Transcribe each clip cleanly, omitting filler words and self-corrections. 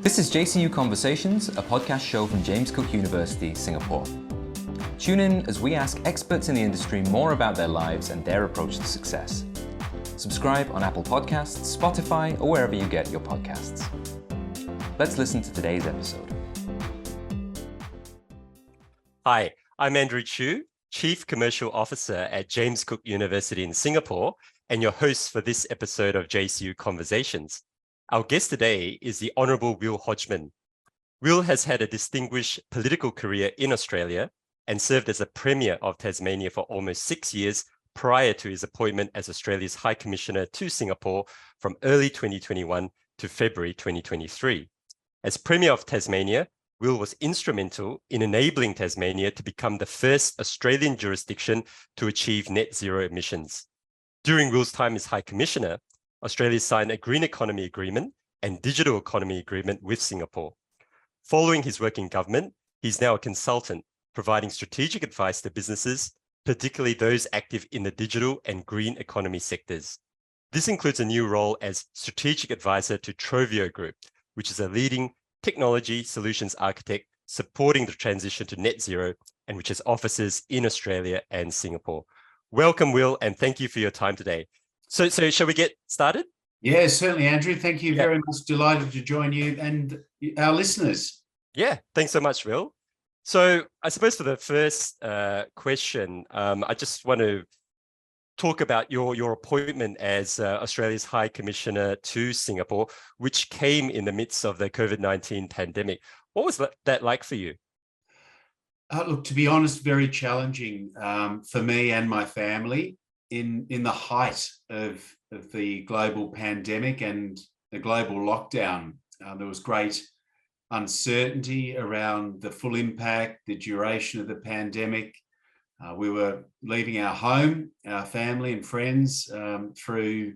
This is JCU Conversations, a podcast show from James Cook University, Singapore. Tune in as we ask experts in the industry more about their lives and their approach to success. Subscribe on Apple Podcasts, Spotify, or wherever you get your podcasts. Let's listen to today's episode. Hi, I'm Andrew Chu, Chief Commercial Officer at James Cook University in Singapore, and your host for this episode of JCU Conversations. Our guest today is the Honourable Will Hodgman. Will has had a distinguished political career in Australia and served as a Premier of Tasmania for almost 6 years prior to his appointment as Australia's High Commissioner to Singapore from early 2021 to February 2023. As Premier of Tasmania, Will was instrumental in enabling Tasmania to become the first Australian jurisdiction to achieve net zero emissions. During Will's time as High Commissioner, Australia signed a Green Economy Agreement and Digital Economy Agreement with Singapore. Following his work in government, he's now a consultant, providing strategic advice to businesses, particularly those active in the digital and green economy sectors. This includes a new role as strategic advisor to Trovio Group, which is a leading technology solutions architect supporting the transition to net zero and which has offices in Australia and Singapore. Welcome, Will, and thank you for your time today. So shall we get started? Yeah, certainly, Andrew. Thank you very much. Delighted to join you and our listeners. Yeah, thanks so much, Will. So I suppose for the first question, I just want to talk about your appointment as Australia's High Commissioner to Singapore, which came in the midst of the COVID-19 pandemic. What was that like for you? Look, to be honest, very challenging for me and my family in the height of the global pandemic and the global lockdown. There was great uncertainty around the full impact, the duration of the pandemic. We were leaving our home, our family and friends through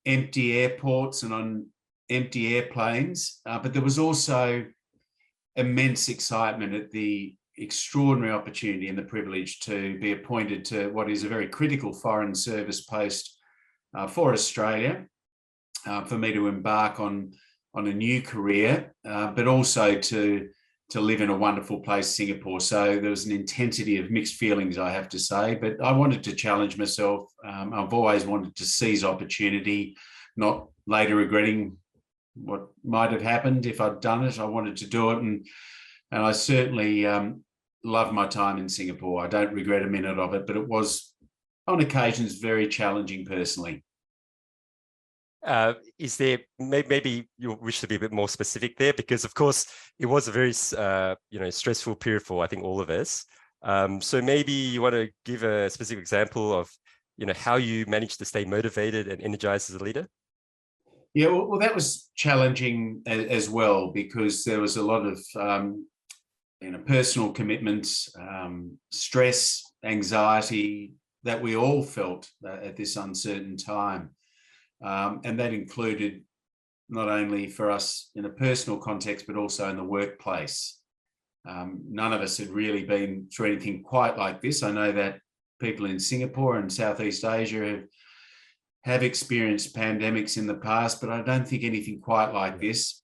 empty airports and on empty airplanes. But there was also immense excitement at the extraordinary opportunity and the privilege to be appointed to what is a very critical foreign service post for Australia, for me to embark on a new career, but also to live in a wonderful place, Singapore. So there was an intensity of mixed feelings, I have to say, but I wanted to challenge myself. I've always wanted to seize opportunity, not later regretting what might have happened if I'd done it. I wanted to do it, and I certainly love my time in Singapore. I don't regret a minute of it, but it was on occasions very challenging personally. Is there maybe you wish to be a bit more specific there? Because of course it was a very stressful period for I think all of us. So maybe you want to give a specific example of how you managed to stay motivated and energized as a leader. Yeah, well, that was challenging as well, because there was a lot of personal commitments, stress, anxiety that we all felt at this uncertain time. And that included not only for us in a personal context, but also in the workplace. None of us had really been through anything quite like this. I know that people in Singapore and Southeast Asia have experienced pandemics in the past, but I don't think anything quite like this.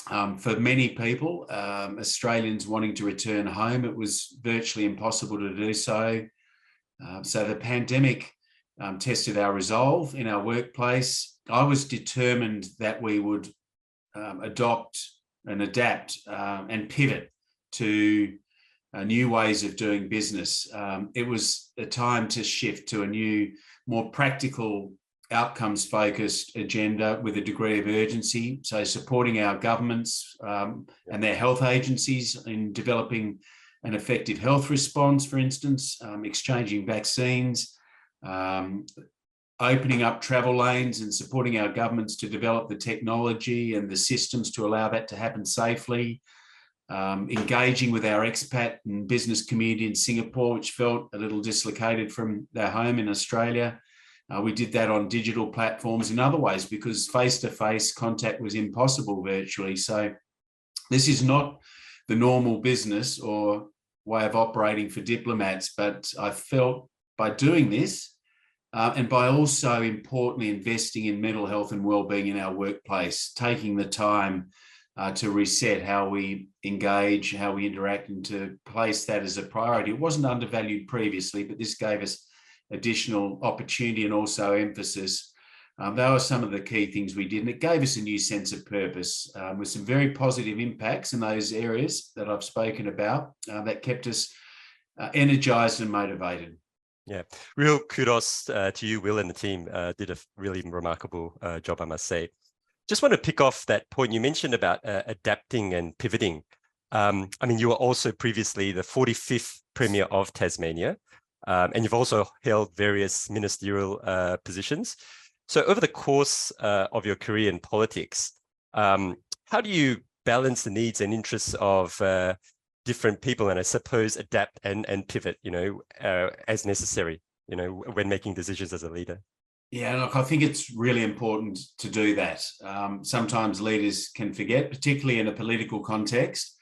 For many people, Australians wanting to return home, it was virtually impossible to do so. So the pandemic tested our resolve in our workplace. I was determined that we would adopt and adapt and pivot to new ways of doing business. It was a time to shift to a new, more practical, outcomes-focused agenda with a degree of urgency. So supporting our governments and their health agencies in developing an effective health response, for instance, exchanging vaccines, opening up travel lanes and supporting our governments to develop the technology and the systems to allow that to happen safely, engaging with our expat and business community in Singapore, which felt a little dislocated from their home in Australia. We did that on digital platforms in other ways because face-to-face contact was impossible virtually. So this is not the normal business or way of operating for diplomats, but I felt by doing this and by also importantly investing in mental health and wellbeing in our workplace, taking the time to reset how we engage, how we interact, and to place that as a priority. It wasn't undervalued previously, but this gave us additional opportunity and also emphasis. They were some of the key things we did, and it gave us a new sense of purpose with some very positive impacts in those areas that I've spoken about that kept us energized and motivated. Yeah, real kudos to you, Will, and the team. Did a really remarkable job, I must say. Just want to pick off that point you mentioned about adapting and pivoting. I mean, you were also previously the 45th Premier of Tasmania, and you've also held various ministerial positions. So over the course of your career in politics, how do you balance the needs and interests of different people, and I suppose adapt and pivot, as necessary, when making decisions as a leader? Yeah, look, I think it's really important to do that. Sometimes leaders can forget, particularly in a political context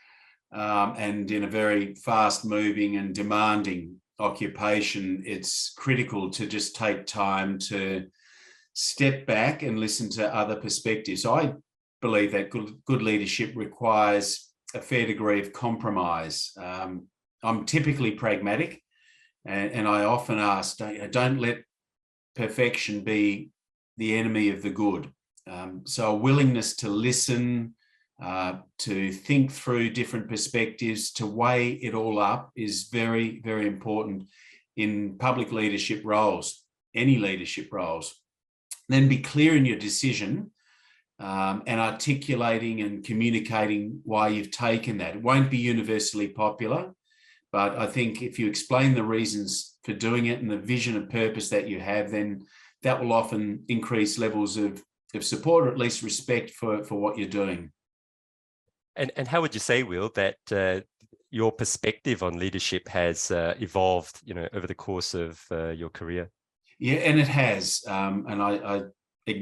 and in a very fast-moving and demanding occupation. It's critical to just take time to step back and listen to other perspectives. I believe that good leadership requires a fair degree of compromise. I'm typically pragmatic, and I often ask, don't let perfection be the enemy of the good. So a willingness to listen, to think through different perspectives, to weigh it all up is very, very important in public leadership roles, any leadership roles. Then be clear in your decision and articulating and communicating why you've taken that. It won't be universally popular, but I think if you explain the reasons for doing it and the vision and purpose that you have, then that will often increase levels of support, or at least respect for what you're doing. And how would you say, Will, that your perspective on leadership has evolved, over the course of your career? Yeah, and it has, and I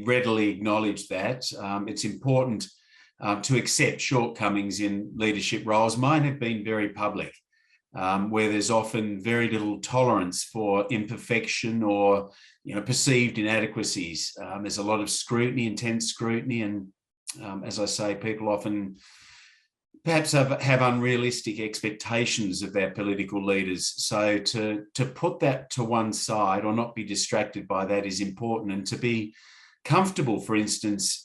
readily acknowledge that. It's important to accept shortcomings in leadership roles. Mine have been very public, where there's often very little tolerance for imperfection or perceived inadequacies. There's a lot of scrutiny, intense scrutiny, and as I say, people often perhaps have unrealistic expectations of their political leaders. So to put that to one side or not be distracted by that is important, and to be comfortable, for instance,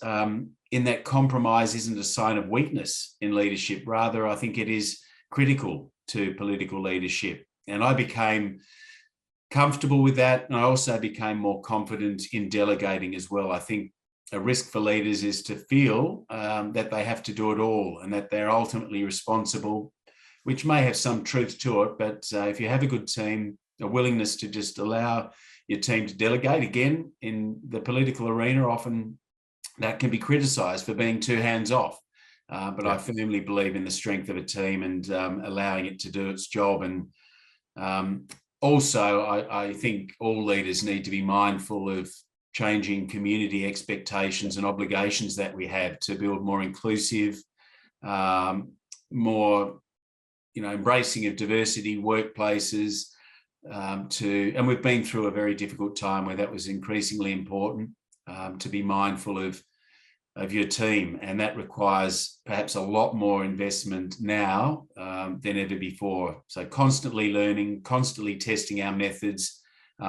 in that compromise isn't a sign of weakness in leadership. Rather, I think it is critical to political leadership. And I became comfortable with that, and I also became more confident in delegating as well. I think a risk for leaders is to feel that they have to do it all and that they're ultimately responsible, which may have some truth to it. But if you have a good team, a willingness to just allow your team to delegate, again, in the political arena, often that can be criticised for being too hands-off. But I firmly believe in the strength of a team and allowing it to do its job. And also, I think all leaders need to be mindful of changing community expectations and obligations that we have to build more inclusive, more embracing of diversity workplaces. And we've been through a very difficult time where that was increasingly important, to be mindful of your team, and that requires perhaps a lot more investment now than ever before. So constantly learning, constantly testing our methods,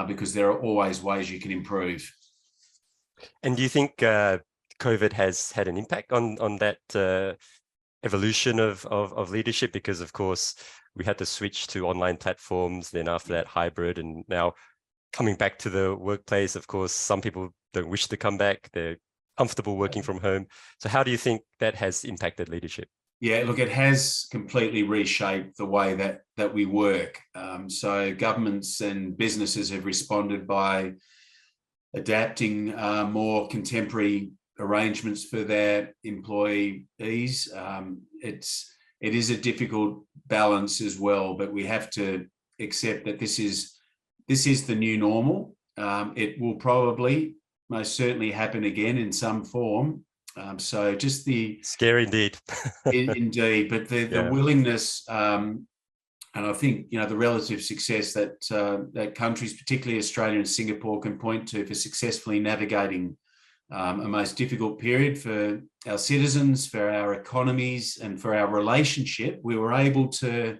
because there are always ways you can improve. And do you think COVID has had an impact on that evolution of leadership? Because of course we had to switch to online platforms, then after that hybrid, and now coming back to the workplace. Of course, some people don't wish to come back. They're comfortable working from home. So how do you think that has impacted leadership? Yeah, look, it has completely reshaped the way that we work. So governments and businesses have responded by adapting more contemporary arrangements for their employees. It is a difficult balance as well, but we have to accept that this is the new normal. It will probably most certainly happen again in some form. So just the scary indeed. Indeed, but the willingness, and I think the relative success that countries, particularly Australia and Singapore, can point to for successfully navigating a most difficult period for our citizens, for our economies, and for our relationship, we were able to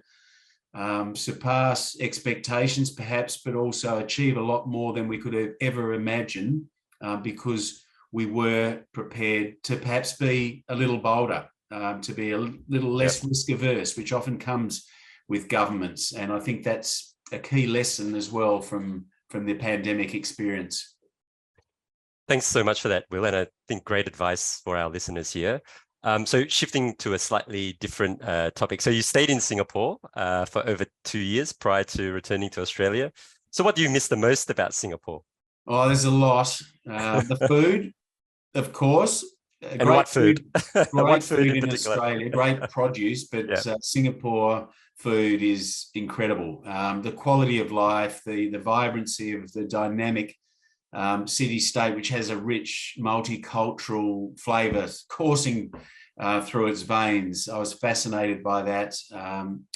surpass expectations perhaps, but also achieve a lot more than we could have ever imagined, because we were prepared to perhaps be a little bolder, to be a little less risk averse, which often comes with governments. And I think that's a key lesson as well from the pandemic experience. Thanks so much for that, Will, and I think great advice for our listeners here. So shifting to a slightly different topic. So you stayed in Singapore for over 2 years prior to returning to Australia. So what do you miss the most about Singapore? Oh, there's a lot. The food, of course. And what food? Great food in Australia, great produce, but Singapore food is incredible. The quality of life, the vibrancy of the dynamic city-state, which has a rich multicultural flavour coursing through its veins. I was fascinated by that.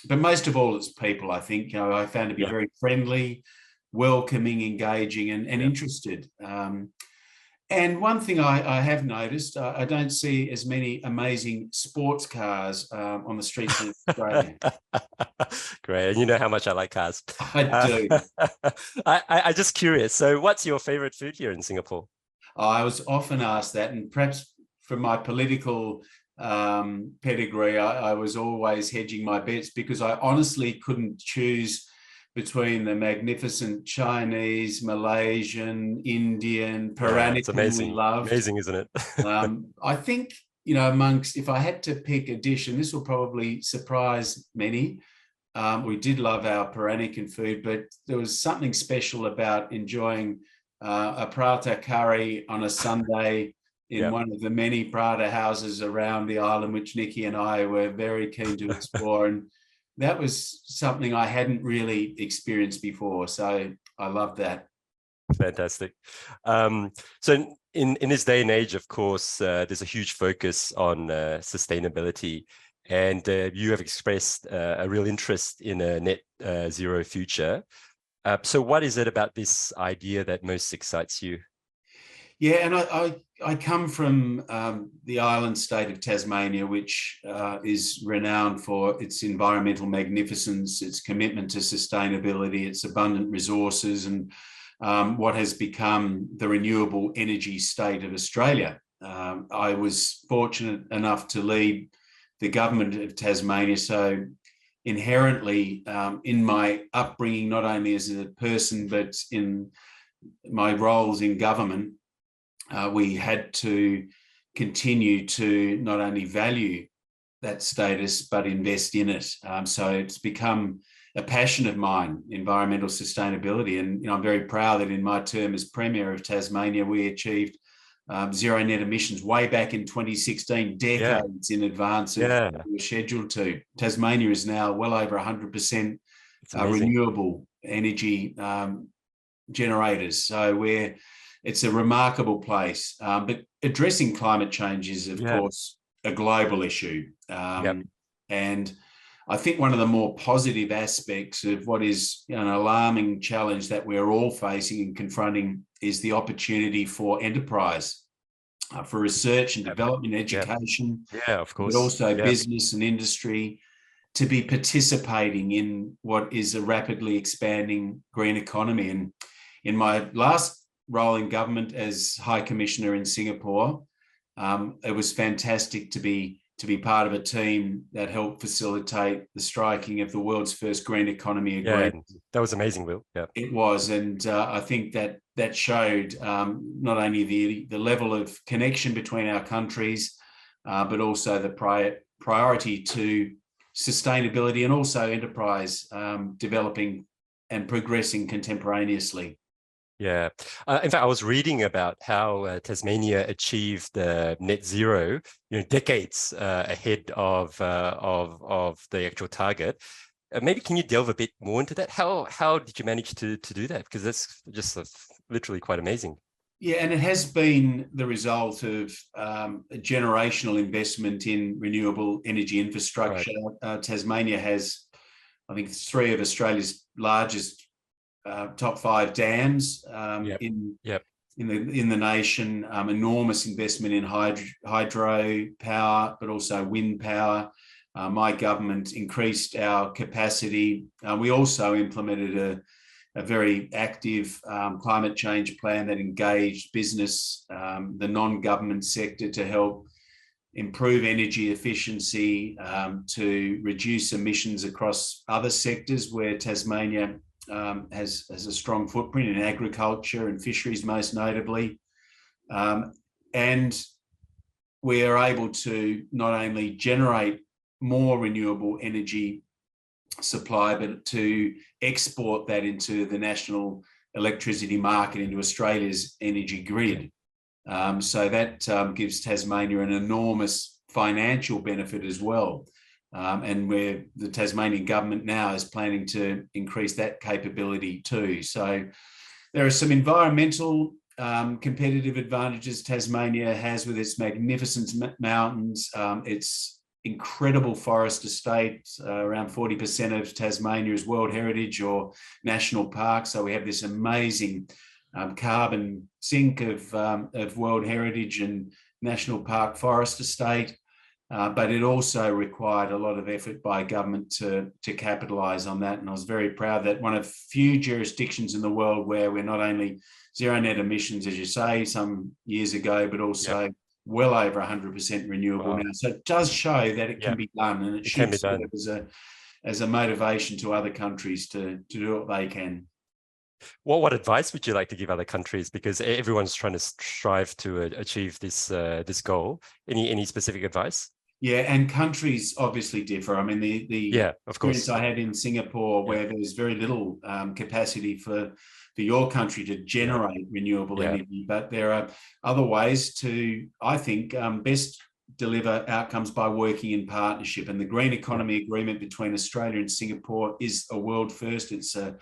But most of all, it's people, I think. I found to be very friendly, welcoming, engaging, and interested. And one thing I have noticed, I don't see as many amazing sports cars on the streets of Australia. Great. And you know how much I like cars. I do. I'm just curious. So what's your favorite food here in Singapore? I was often asked that, and perhaps from my political pedigree, I was always hedging my bets because I honestly couldn't choose between the magnificent Chinese, Malaysian, Indian, Peranakan we loved. Amazing, isn't it? I think, amongst, if I had to pick a dish, and this will probably surprise many, we did love our Peranakan food, but there was something special about enjoying a prata curry on a Sunday in one of the many prata houses around the island, which Nikki and I were very keen to explore. And that was something I hadn't really experienced before. So I loved that. Fantastic. So in this day and age, of course, there's a huge focus on sustainability. And you have expressed a real interest in a net zero future. So what is it about this idea that most excites you? Yeah, and I come from the island state of Tasmania, which is renowned for its environmental magnificence, its commitment to sustainability, its abundant resources, and what has become the renewable energy state of Australia. I was fortunate enough to lead the government of Tasmania, so inherently in my upbringing, not only as a person, but in my roles in government, we had to continue to not only value that status, but invest in it. So it's become a passion of mine, environmental sustainability. And I'm very proud that in my term as Premier of Tasmania, we achieved zero net emissions way back in 2016, decades in advance of what we were scheduled to. Tasmania is now well over 100% renewable energy generators. So it's a remarkable place. But addressing climate change is, of course, a global issue. And I think one of the more positive aspects of what is an alarming challenge that we're all facing and confronting is the opportunity for enterprise, for research and development, education, of course, but also business and industry to be participating in what is a rapidly expanding green economy. And in my last role in government as High Commissioner in Singapore, it was fantastic to be part of a team that helped facilitate the striking of the world's first green economy agreement. That was amazing, Will. Yeah, it was, and I think that showed not only the level of connection between our countries, but also the priority to sustainability and also enterprise developing and progressing contemporaneously. Yeah. In fact, I was reading about how Tasmania achieved net zero, decades ahead of the actual target. Maybe can you delve a bit more into that? How did you manage to do that? Because that's just literally quite amazing. Yeah, and it has been the result of a generational investment in renewable energy infrastructure. Right. Tasmania has, I think, 3 of Australia's largest top 5 dams in in the nation, enormous investment in hydro power, but also wind power. My government increased our capacity. We also implemented a very active climate change plan that engaged business, the non-government sector, to help improve energy efficiency, to reduce emissions across other sectors where Tasmania has a strong footprint in agriculture and fisheries, most notably. And we are able to not only generate more renewable energy supply, but to export that into the national electricity market, into Australia's energy grid. So that gives Tasmania an enormous financial benefit as well. And where the Tasmanian government now is planning to increase that capability too. So there are some environmental competitive advantages Tasmania has with its magnificent mountains, its incredible forest estate. Around 40% of Tasmania is World Heritage or National Park. So we have this amazing carbon sink of World Heritage and National Park forest estate. But it also required a lot of effort by government to capitalise on that. And I was very proud that one of few jurisdictions in the world where we're not only zero net emissions, as you say, some years ago, but also well over 100% renewable now. So it does show that it can be done, and it should serve as a motivation to other countries to do what they can. What advice would you like to give other countries? Because everyone's trying to strive to achieve this goal. Any specific advice? Yeah, and countries obviously differ. I mean, the of course, experience I had in Singapore, where there's very little capacity for your country to generate renewable energy, but there are other ways to, I think, best deliver outcomes by working in partnership. And the Green Economy Agreement between Australia and Singapore is a world first. It's a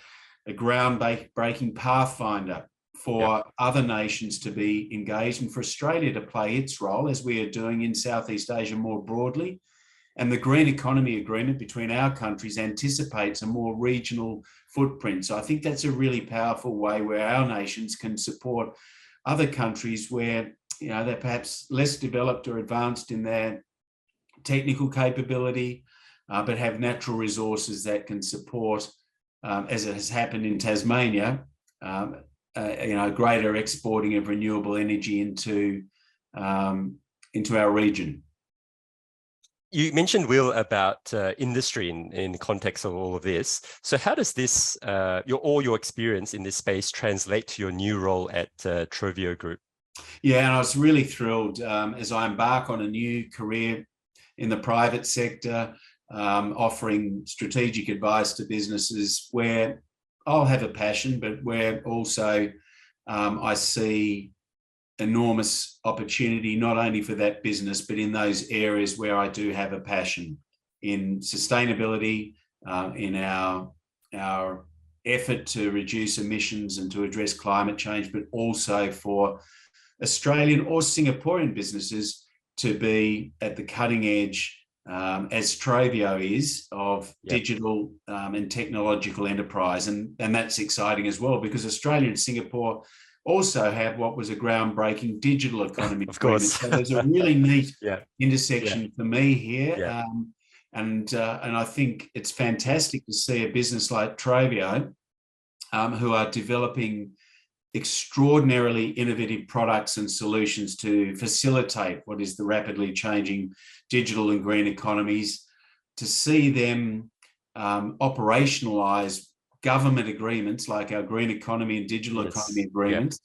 groundbreaking pathfinder for other nations to be engaged and for Australia to play its role, as we are doing in Southeast Asia more broadly. And the Green Economy Agreement between our countries anticipates a more regional footprint. So I think that's a really powerful way where our nations can support other countries where, you know, they're perhaps less developed or advanced in their technical capability, but have natural resources that can support, as it has happened in Tasmania, greater exporting of renewable energy into our region. You mentioned, Will, about industry in the context of all of this. So how does this, your experience in this space translate to your new role at Trovio Group? Yeah, and I was really thrilled as I embark on a new career in the private sector, offering strategic advice to businesses where I'll have a passion, but where also I see enormous opportunity, not only for that business, but in those areas where I do have a passion, in sustainability, in our effort to reduce emissions and to address climate change, but also for Australian or Singaporean businesses to be at the cutting edge, as Trovio is, of digital and technological enterprise. And that's exciting as well, because Australia and Singapore also have what was a groundbreaking digital economy. Of course. So there's a really neat intersection for me here. And I think it's fantastic to see a business like Trovio, who are developing extraordinarily innovative products and solutions to facilitate what is the rapidly changing digital and green economies, to see them operationalize government agreements like our green economy and digital economy agreements,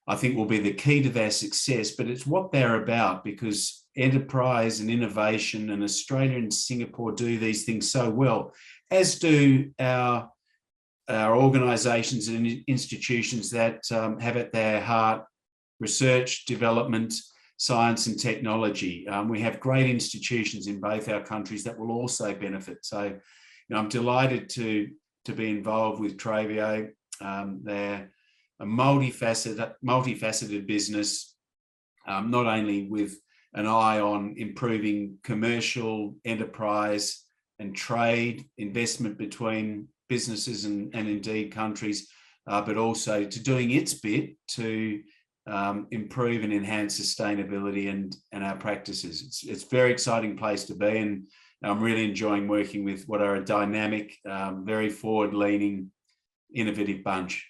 I think will be the key to their success. But it's what they're about, because enterprise and innovation, and Australia and Singapore do these things so well, as do our organisations and institutions that have at their heart research, development, science and technology. We have great institutions in both our countries that will also benefit. So, I'm delighted to be involved with Trovio. They're a multifaceted business, not only with an eye on improving commercial enterprise and trade, investment between businesses and indeed countries, but also to doing its bit to improve and enhance sustainability and our practices. It's a very exciting place to be, and I'm really enjoying working with what are a dynamic, very forward-leaning, innovative bunch.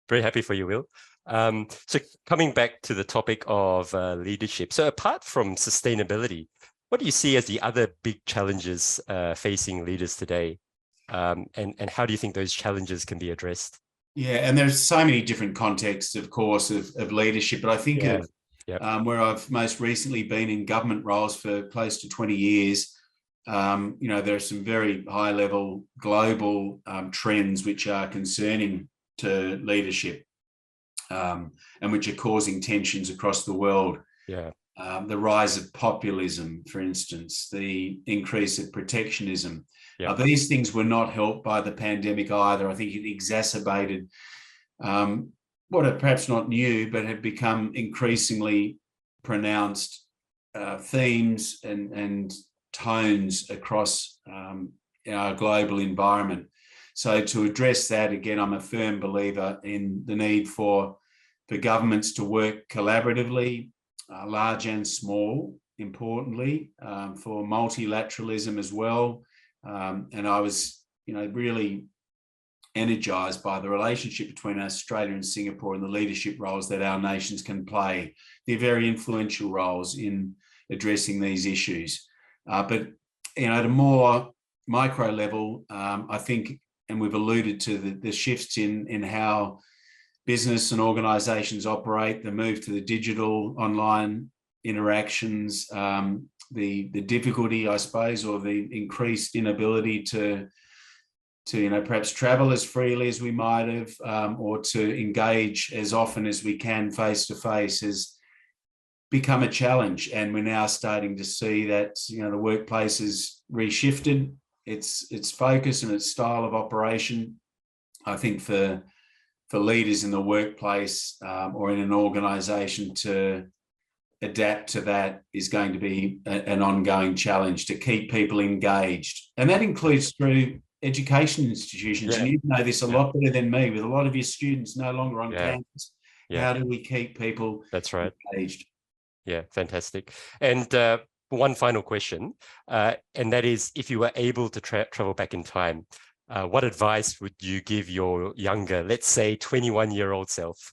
Very happy for you, Will. So coming back to the topic of leadership. So apart from sustainability, what do you see as the other big challenges facing leaders today? And how do you think those challenges can be addressed? Yeah, and there's so many different contexts, of course, of leadership. But I think where I've most recently been in government roles for close to 20 years, there are some very high-level global trends which are concerning to leadership and which are causing tensions across the world. Yeah. The rise of populism, for instance, the increase of protectionism. These things were not helped by the pandemic either. I think it exacerbated what are perhaps not new, but have become increasingly pronounced themes and tones across our global environment. So to address that, again, I'm a firm believer in the need for governments to work collaboratively, large and small, importantly, for multilateralism as well. And I was, really energised by the relationship between Australia and Singapore and the leadership roles that our nations can play. They're very influential roles in addressing these issues. But, at a more micro level, I think, and we've alluded to the shifts in how business and organisations operate, the move to the digital online interactions, the difficulty, I suppose, or the increased inability to perhaps travel as freely as we might have, or to engage as often as we can face to face has become a challenge. And we're now starting to see that the workplace has reshifted its focus and its style of operation. I think for leaders in the workplace or in an organisation to adapt to that is going to be an ongoing challenge, to keep people engaged. And that includes through education institutions. And you know this a lot better than me, with a lot of your students no longer on campus. How do we keep people engaged? Yeah, fantastic. And one final question, and that is, if you were able to travel back in time, what advice would you give your younger, let's say 21-year-old self?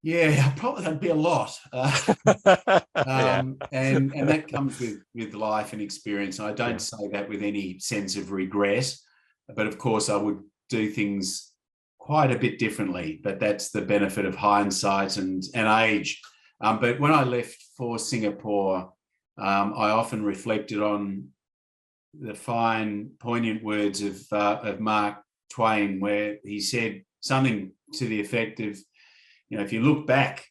Yeah, probably that'd be a lot. And that comes with life and experience. And I don't say that with any sense of regret, but of course I would do things quite a bit differently, but that's the benefit of hindsight and age. But when I left for Singapore, I often reflected on the fine, poignant words of Mark Twain, where he said something to the effect of, if you look back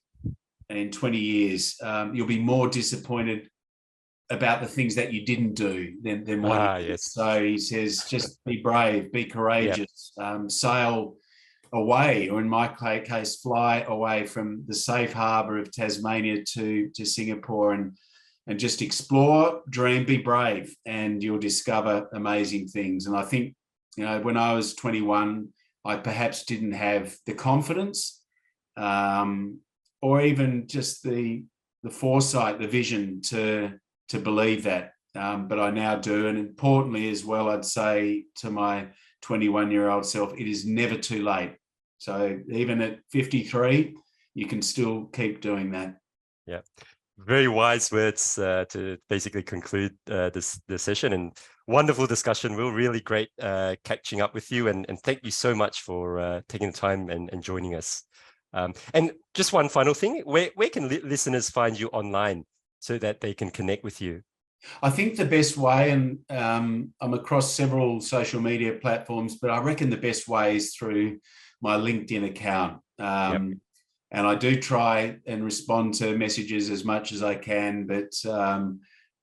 in 20 years, you'll be more disappointed about the things that you didn't do than what you did. So he says, just be brave, be courageous, sail away, or in my case, fly away from the safe harbour of Tasmania to Singapore and just explore, dream, be brave, and you'll discover amazing things. And I think, when I was 21, I perhaps didn't have the confidence or even just the foresight, the vision to believe that. But I now do. And importantly as well, I'd say to my 21-year-old self, it is never too late. So even at 53, you can still keep doing that. Yeah. Very wise words to basically conclude this session, and wonderful discussion. Will, really great catching up with you, and thank you so much for taking the time and joining us. And just one final thing, where can listeners find you online so that they can connect with you? I think the best way, and I'm across several social media platforms, but I reckon the best way is through my LinkedIn account. And I do try and respond to messages as much as I can, but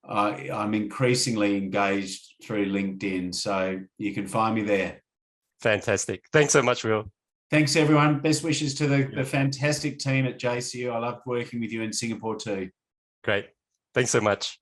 I'm increasingly engaged through LinkedIn. So you can find me there. Fantastic. Thanks so much, Will. Thanks, everyone. Best wishes to the fantastic team at JCU. I loved working with you in Singapore too. Great. Thanks so much.